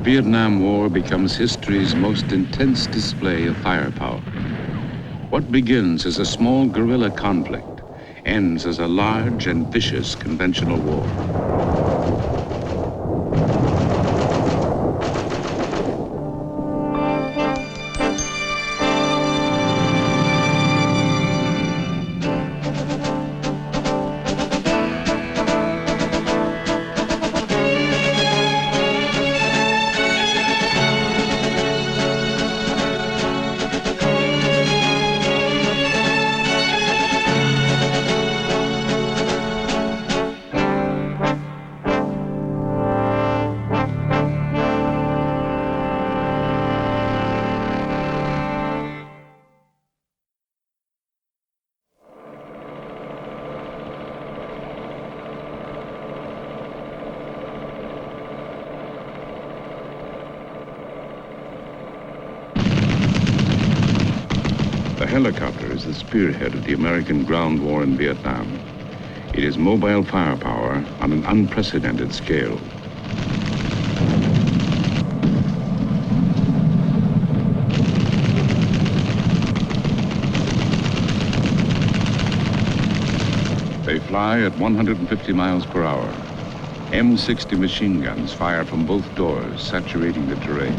Vietnam War becomes history's most intense display of firepower. What begins as a small guerrilla conflict ends as a large and vicious conventional war. The helicopter is the spearhead of the American ground war in Vietnam. It is mobile firepower on an unprecedented scale. They fly at 150 miles per hour. M60 machine guns fire from both doors, saturating the terrain.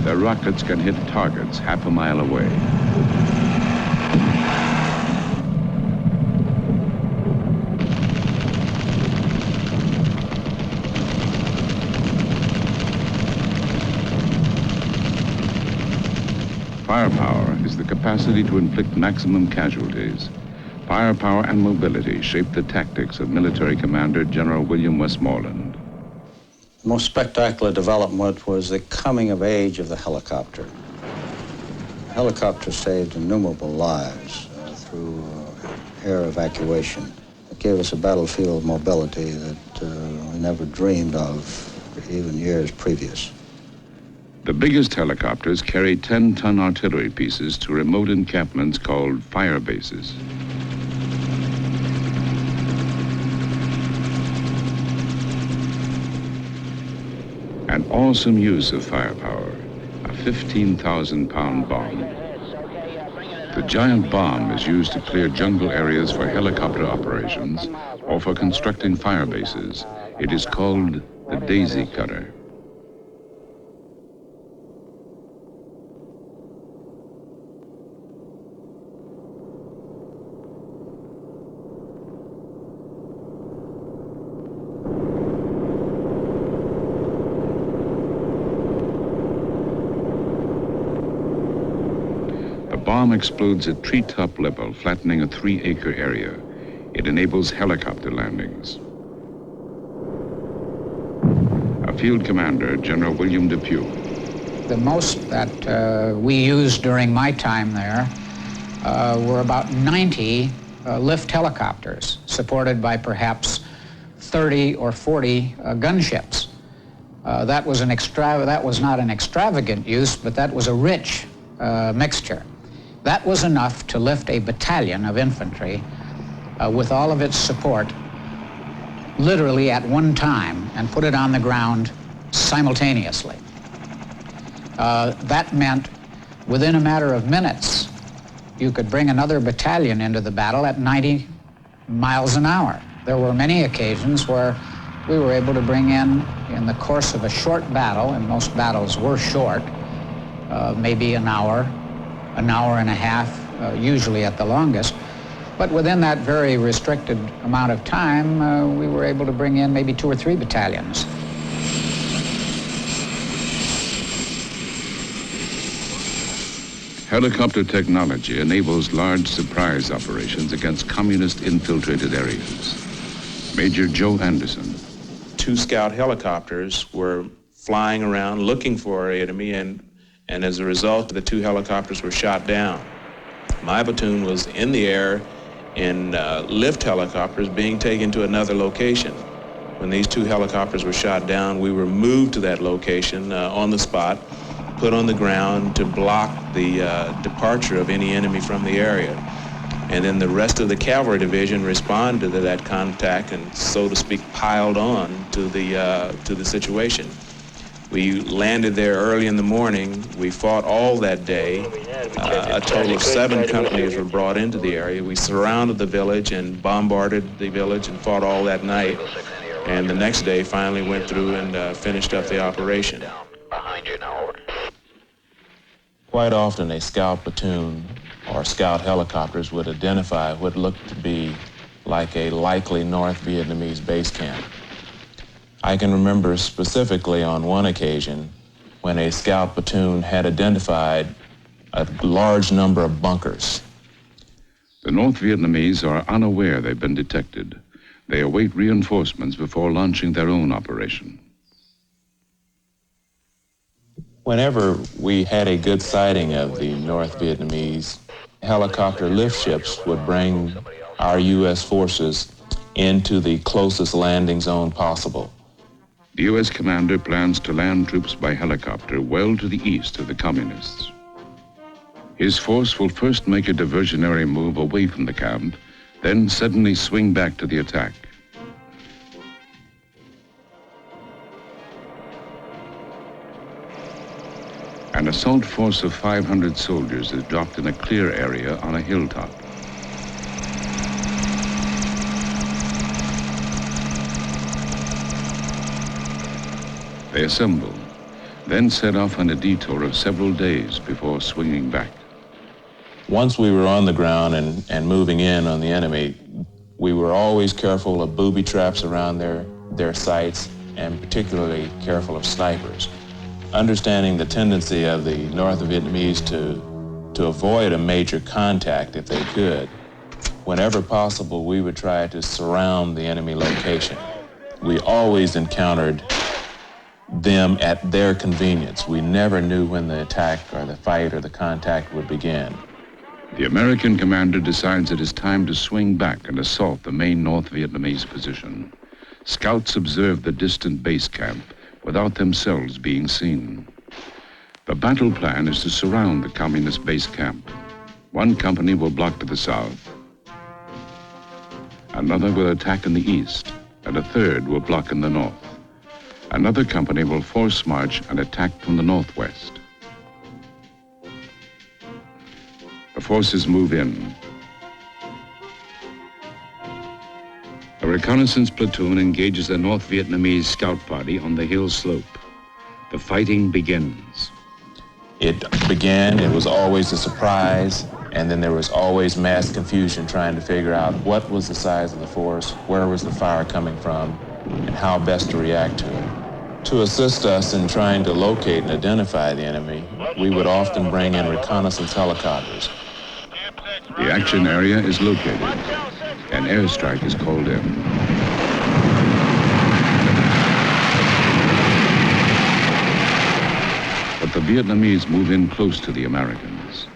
Their rockets can hit targets half a mile away. Firepower is the capacity to inflict maximum casualties. Firepower and mobility shape the tactics of military commander General William Westmoreland. The most spectacular development was the coming of age of the helicopter. The helicopter saved innumerable lives through air evacuation. It gave us a battlefield mobility that we never dreamed of even years previous. The biggest helicopters carry 10-ton artillery pieces to remote encampments called firebases. An awesome use of firepower, a 15,000-pound bomb. The giant bomb is used to clear jungle areas for helicopter operations or for constructing firebases. It is called the Daisy Cutter. The bomb explodes at treetop level, flattening a 3-acre area. It enables helicopter landings. A field commander, General William Depew. The most that we used during my time there were about 90 lift helicopters, supported by perhaps 30 or 40 gunships. That was not an extravagant use, but that was a rich mixture. That was enough to lift a battalion of infantry with all of its support literally at one time and put it on the ground simultaneously. That meant within a matter of minutes, you could bring another battalion into the battle at 90 miles an hour. There were many occasions where we were able to bring in the course of a short battle, and most battles were short, maybe an hour and a half, usually at the longest. But within that very restricted amount of time, we were able to bring in maybe 2 or 3 battalions. Helicopter technology enables large surprise operations against communist infiltrated areas. Major Joe Anderson. 2 scout helicopters were flying around looking for our enemy, and as a result, the 2 helicopters were shot down. My platoon was in the air in lift helicopters being taken to another location. When these 2 helicopters were shot down, we were moved to that location on the spot, put on the ground to block the departure of any enemy from the area. And then the rest of the cavalry division responded to that contact and, so to speak, piled on to the situation. We landed there early in the morning. We fought all that day. A total of 7 companies were brought into the area. We surrounded the village and bombarded the village and fought all that night. And the next day finally went through and finished up the operation. Quite often a scout platoon or scout helicopters would identify what looked to be like a likely North Vietnamese base camp. I can remember specifically on one occasion when a scout platoon had identified a large number of bunkers. The North Vietnamese are unaware they've been detected. They await reinforcements before launching their own operation. Whenever we had a good sighting of the North Vietnamese, helicopter lift ships would bring our U.S. forces into the closest landing zone possible. The U.S. commander plans to land troops by helicopter well to the east of the communists. His force will first make a diversionary move away from the camp, then suddenly swing back to the attack. An assault force of 500 soldiers is dropped in a clear area on a hilltop. They assemble, then set off on a detour of several days before swinging back. Once we were on the ground and moving in on the enemy, we were always careful of booby traps around their sites, and particularly careful of snipers. Understanding the tendency of the North Vietnamese to avoid a major contact if they could, whenever possible, we would try to surround the enemy location. We always encountered them at their convenience. We never knew when the attack or the fight or the contact would begin. The American commander decides it is time to swing back and assault the main North Vietnamese position. Scouts observe the distant base camp without themselves being seen. The battle plan is to surround the communist base camp. One company will block to the south, another will attack in the east, and a third will block in the north. Another company will force march and attack from the northwest. The forces move in. A reconnaissance platoon engages a North Vietnamese scout party on the hill slope. The fighting begins. It began, it was always a surprise, and then there was always mass confusion trying to figure out what was the size of the force, where was the fire coming from, and how best to react to it. To assist us in trying to locate and identify the enemy, we would often bring in reconnaissance helicopters. The action area is located. An airstrike is called in. But the Vietnamese move in close to the Americans.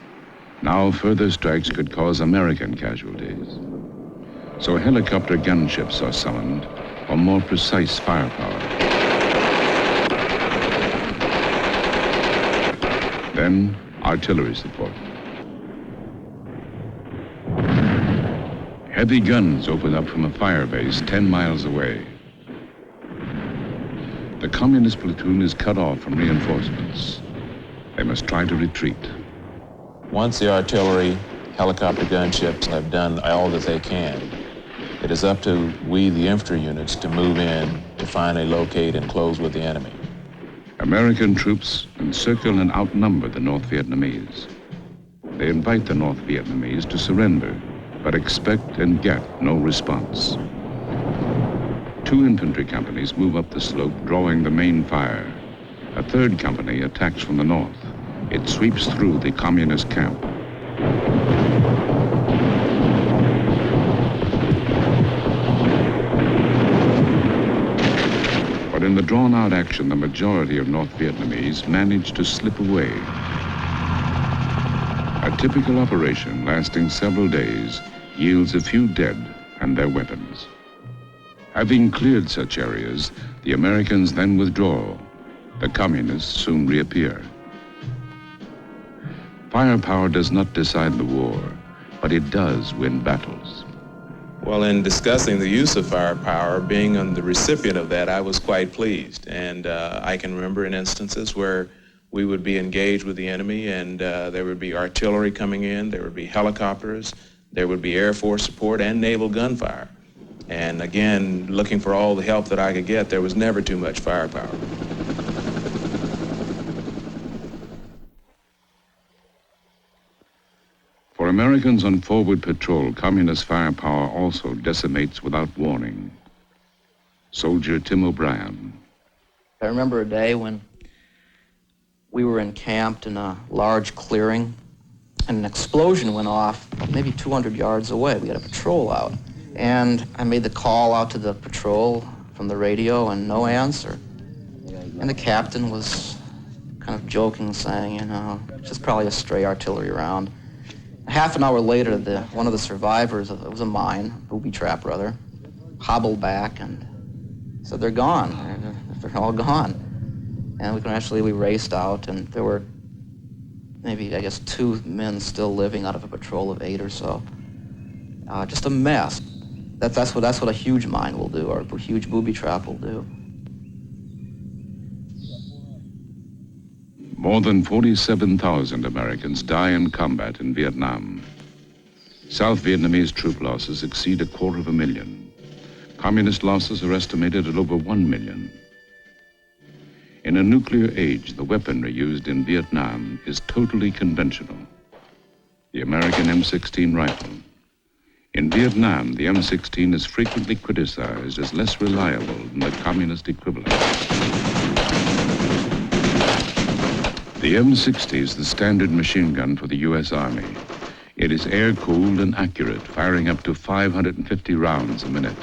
Now further strikes could cause American casualties. So helicopter gunships are summoned for more precise firepower. Then artillery support. Heavy guns open up from a firebase 10 miles away. The communist platoon is cut off from reinforcements. They must try to retreat. Once the artillery, helicopter gunships have done all that they can, it is up to we, the infantry units, to move in to finally locate and close with the enemy. American troops encircle and outnumber the North Vietnamese. They invite the North Vietnamese to surrender, but expect and get no response. 2 infantry companies move up the slope, drawing the main fire. A third company attacks from the north. It sweeps through the communist camp. But in the drawn-out action, the majority of North Vietnamese manage to slip away. A typical operation lasting several days yields a few dead and their weapons. Having cleared such areas, the Americans then withdraw. The communists soon reappear. Firepower does not decide the war, but it does win battles. Well, in discussing the use of firepower, being on the recipient of that, I was quite pleased. And I can remember in instances where we would be engaged with the enemy and there would be artillery coming in, there would be helicopters, there would be Air Force support and naval gunfire. And again, looking for all the help that I could get, there was never too much firepower. For Americans on forward patrol, communist firepower also decimates without warning. Soldier Tim O'Brien. I remember a day when we were encamped in a large clearing and an explosion went off maybe 200 yards away. We had a patrol out. And I made the call out to the patrol from the radio and no answer. And the captain was kind of joking, saying, you know, it's just probably a stray artillery round. Half an hour later, one of the survivors, it was a mine, booby trap rather, hobbled back and said, they're gone. They're all gone. And we raced out, and there were maybe, I guess, 2 men still living out of a patrol of 8 or so. Just a mess. That's what a huge mine will do, or a huge booby trap will do. More than 47,000 Americans die in combat in Vietnam. South Vietnamese troop losses exceed 250,000. Communist losses are estimated at over 1 million. In a nuclear age, the weaponry used in Vietnam is totally conventional. The American M16 rifle. In Vietnam, the M16 is frequently criticized as less reliable than the communist equivalent. The M60 is the standard machine gun for the U.S. Army. It is air-cooled and accurate, firing up to 550 rounds a minute.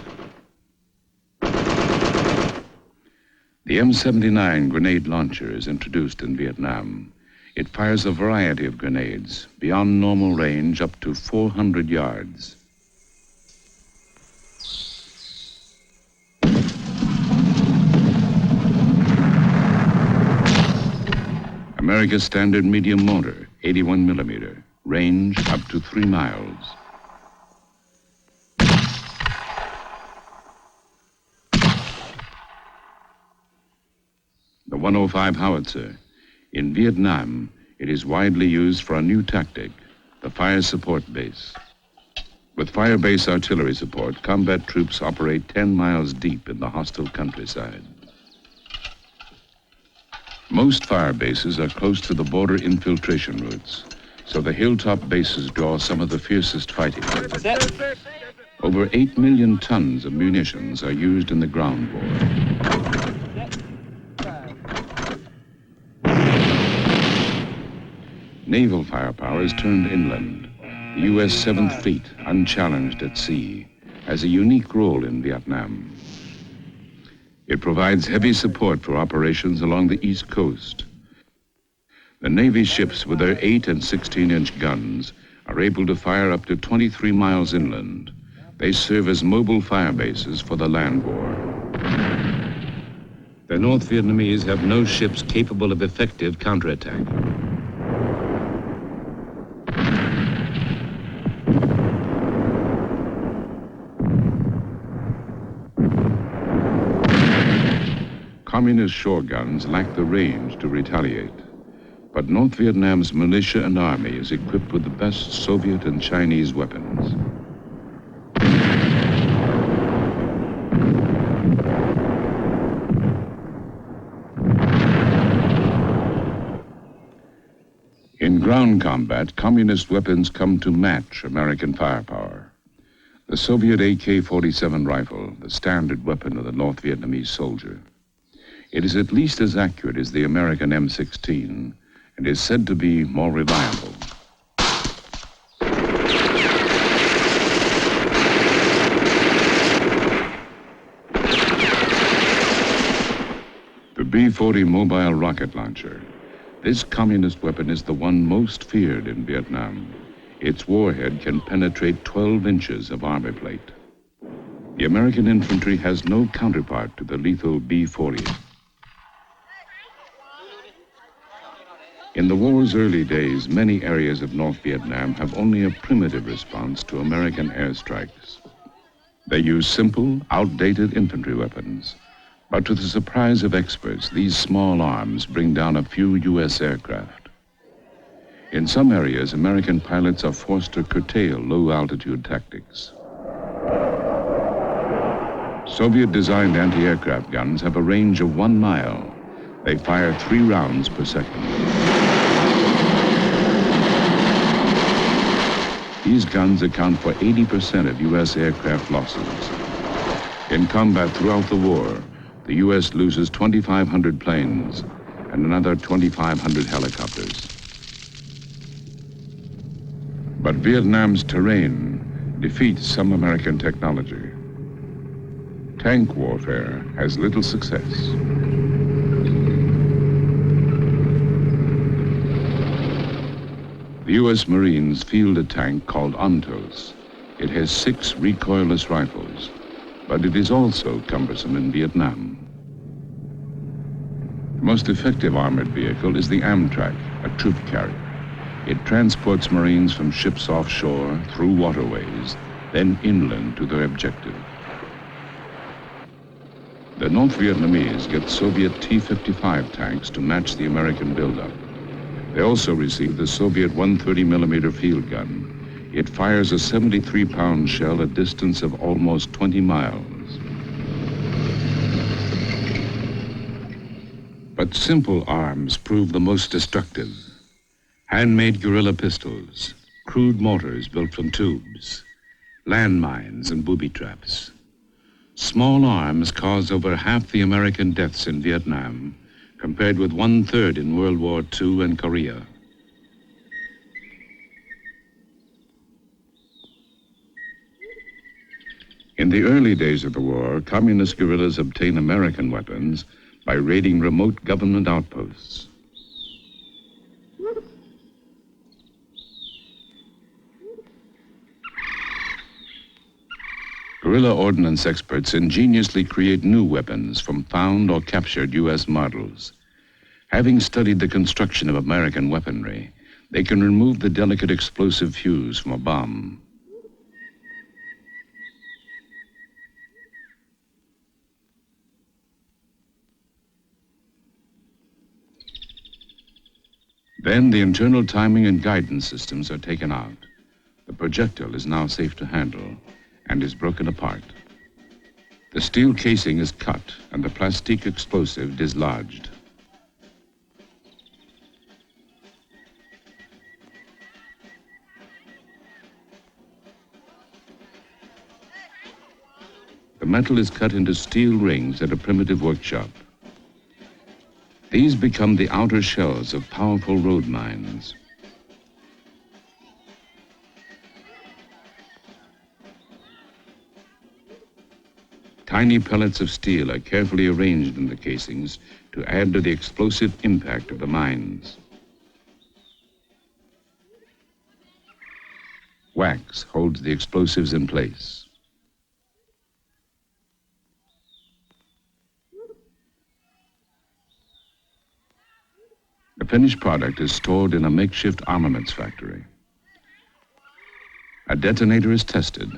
The M79 grenade launcher is introduced in Vietnam. It fires a variety of grenades, beyond normal range up to 400 yards. America's standard medium mortar, 81 millimeter, range up to 3 miles. The 105 howitzer. In Vietnam, it is widely used for a new tactic, the fire support base. With firebase artillery support, combat troops operate 10 miles deep in the hostile countryside. Most fire bases are close to the border infiltration routes, so the hilltop bases draw some of the fiercest fighting. Over 8 million tons of munitions are used in the ground war. Naval firepower is turned inland. The U.S. 7th Fleet, unchallenged at sea, has a unique role in Vietnam. It provides heavy support for operations along the East Coast. The Navy ships with their 8 and 16-inch guns are able to fire up to 23 miles inland. They serve as mobile fire bases for the land war. The North Vietnamese have no ships capable of effective counterattack. Communist shore guns lack the range to retaliate, but North Vietnam's militia and army is equipped with the best Soviet and Chinese weapons. In ground combat, communist weapons come to match American firepower. The Soviet AK-47 rifle, the standard weapon of the North Vietnamese soldier. It is at least as accurate as the American M16 and is said to be more reliable. The B-40 mobile rocket launcher. This communist weapon is the one most feared in Vietnam. Its warhead can penetrate 12 inches of armor plate. The American infantry has no counterpart to the lethal B-40. In the war's early days, many areas of North Vietnam have only a primitive response to American airstrikes. They use simple, outdated infantry weapons. But to the surprise of experts, these small arms bring down a few U.S. aircraft. In some areas, American pilots are forced to curtail low-altitude tactics. Soviet-designed anti-aircraft guns have a range of 1 mile. They fire 3 rounds per second. These guns account for 80% of U.S. aircraft losses. In combat throughout the war, the U.S. loses 2,500 planes and another 2,500 helicopters. But Vietnam's terrain defeats some American technology. Tank warfare has little success. The U.S. Marines field a tank called Ontos. It has 6 recoilless rifles, but it is also cumbersome in Vietnam. The most effective armored vehicle is the Amtrak, a troop carrier. It transports Marines from ships offshore through waterways, then inland to their objective. The North Vietnamese get Soviet T-55 tanks to match the American buildup. They also receive the Soviet 130mm field gun. It fires a 73-pound shell at a distance of almost 20 miles. But simple arms prove the most destructive. Handmade guerrilla pistols, crude mortars built from tubes, landmines and booby traps. Small arms cause over half the American deaths in Vietnam, compared with 1/3 in World War II and Korea. In the early days of the war, communist guerrillas obtained American weapons by raiding remote government outposts. Guerrilla ordnance experts ingeniously create new weapons from found or captured U.S. models. Having studied the construction of American weaponry, they can remove the delicate explosive fuse from a bomb. Then the internal timing and guidance systems are taken out. The projectile is now safe to handle and is broken apart. The steel casing is cut and the plastic explosive dislodged. The metal is cut into steel rings at a primitive workshop. These become the outer shells of powerful road mines. Tiny pellets of steel are carefully arranged in the casings to add to the explosive impact of the mines. Wax holds the explosives in place. The finished product is stored in a makeshift armaments factory. A detonator is tested.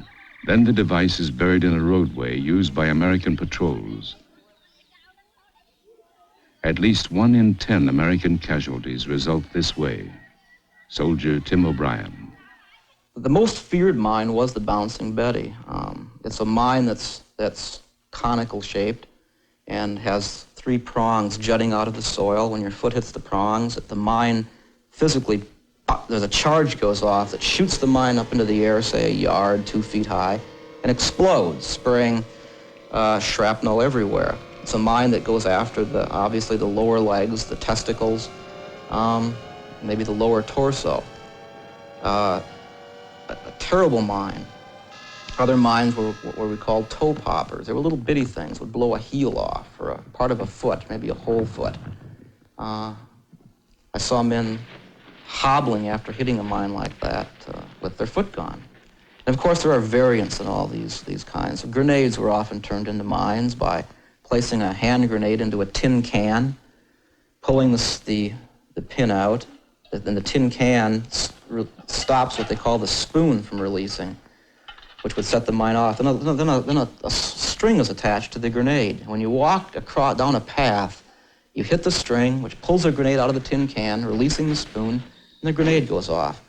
Then the device is buried in a roadway used by American patrols. At least 1 in 10 American casualties result this way. Soldier Tim O'Brien. The most feared mine was the Bouncing Betty. It's a mine that's conical shaped and has 3 prongs jutting out of the soil. When your foot hits the prongs, the mine physically, there's a charge goes off that shoots the mine up into the air, say a yard, 2 feet high, and explodes, spraying shrapnel everywhere. It's a mine that goes after obviously the lower legs, the testicles, maybe the lower torso. A terrible mine. Other mines were what we called toe poppers. They were little bitty things, would blow a heel off or a part of a foot, maybe a whole foot. I saw men hobbling after hitting a mine like that with their foot gone. And of course there are variants in all these kinds. Grenades were often turned into mines by placing a hand grenade into a tin can, pulling the pin out, then the tin can stops what they call the spoon from releasing. which would set the mine off. Then a string is attached to the grenade. When you walk across down a path, you hit the string, which pulls the grenade out of the tin can, releasing the spoon, and the grenade goes off.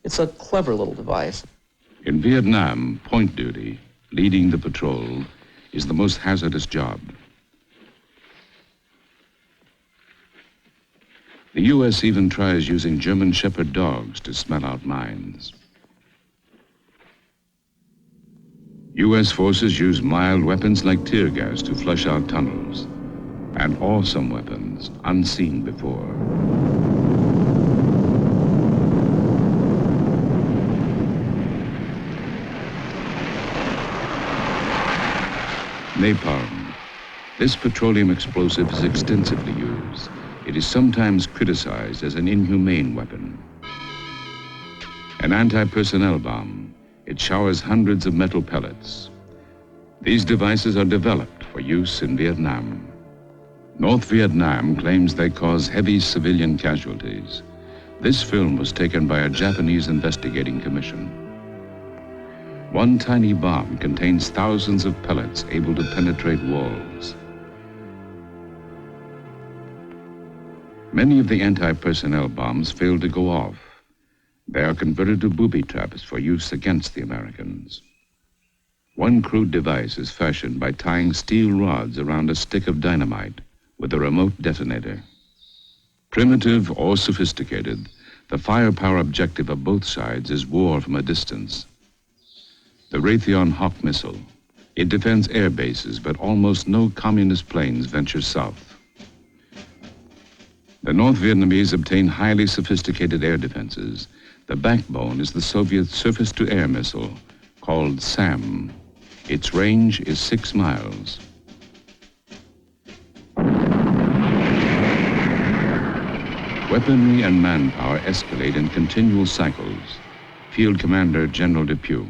It's a clever little device. In Vietnam, point duty, leading the patrol, is the most hazardous job. The U.S. even tries using German Shepherd dogs to smell out mines. U.S. forces use mild weapons like tear gas to flush out tunnels, and awesome weapons unseen before. Napalm. This petroleum explosive is extensively used. It is sometimes criticized as an inhumane weapon. An anti-personnel bomb. It showers hundreds of metal pellets. These devices are developed for use in Vietnam. North Vietnam claims they cause heavy civilian casualties. This film was taken by a Japanese investigating commission. One tiny bomb contains thousands of pellets able to penetrate walls. Many of the anti-personnel bombs fail to go off. They are converted to booby traps for use against the Americans. One crude device is fashioned by tying steel rods around a stick of dynamite with a remote detonator. Primitive or sophisticated, the firepower objective of both sides is war from a distance. The Raytheon Hawk missile. It defends air bases, but almost no communist planes venture south. The North Vietnamese obtain highly sophisticated air defenses. The backbone is the Soviet surface-to-air missile called SAM. Its range is 6 miles. Weaponry and manpower escalate in continual cycles. Field Commander General Depew.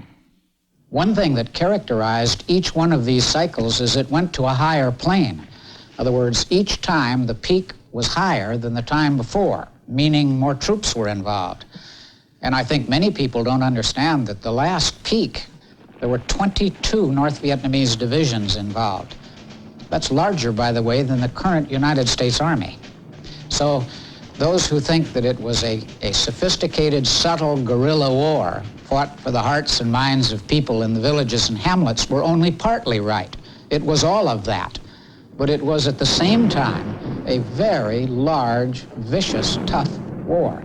One thing that characterized each one of these cycles is it went to a higher plane. In other words, each time the peak was higher than the time before, meaning more troops were involved. And I think many people don't understand that the last peak, there were 22 North Vietnamese divisions involved. That's larger, by the way, than the current United States Army. So those who think that it was a sophisticated, subtle guerrilla war fought for the hearts and minds of people in the villages and hamlets were only partly right. It was all of that. But it was at the same time a very large, vicious, tough war.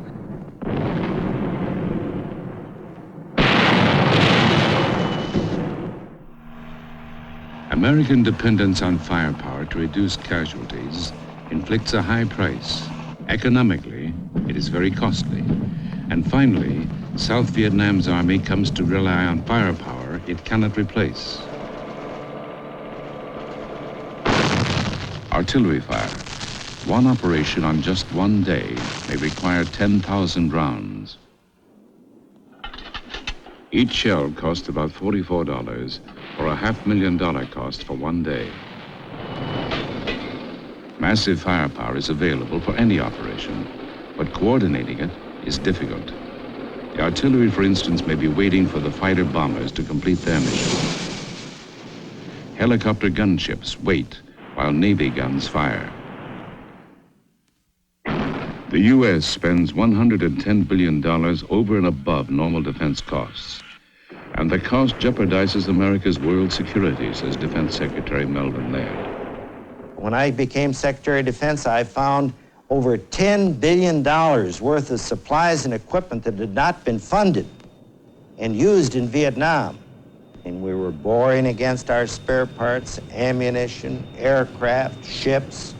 American dependence on firepower to reduce casualties inflicts a high price. Economically, it is very costly. And finally, South Vietnam's army comes to rely on firepower it cannot replace. Artillery fire. One operation on just one day may require 10,000 rounds. Each shell costs about $44, or a $500,000 cost for one day. Massive firepower is available for any operation, but coordinating it is difficult. The artillery, for instance, may be waiting for the fighter bombers to complete their mission. Helicopter gunships wait while Navy guns fire. The U.S. spends $110 billion over and above normal defense costs. And the cost jeopardizes America's world security, says Defense Secretary Melvin Laird. When I became Secretary of Defense, I found over $10 billion worth of supplies and equipment that had not been funded and used in Vietnam. And we were boring against our spare parts, ammunition, aircraft, ships.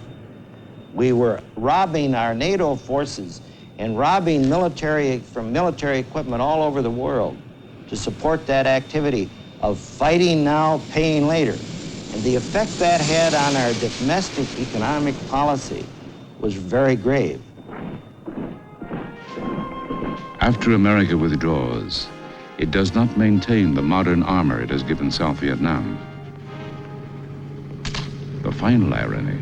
We were robbing our NATO forces and robbing military equipment all over the world to support that activity of fighting now, paying later. And the effect that had on our domestic economic policy was very grave. After America withdraws, it does not maintain the modern armor it has given South Vietnam. The final irony,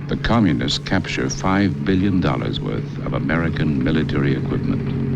the communists capture $5 billion worth of American military equipment.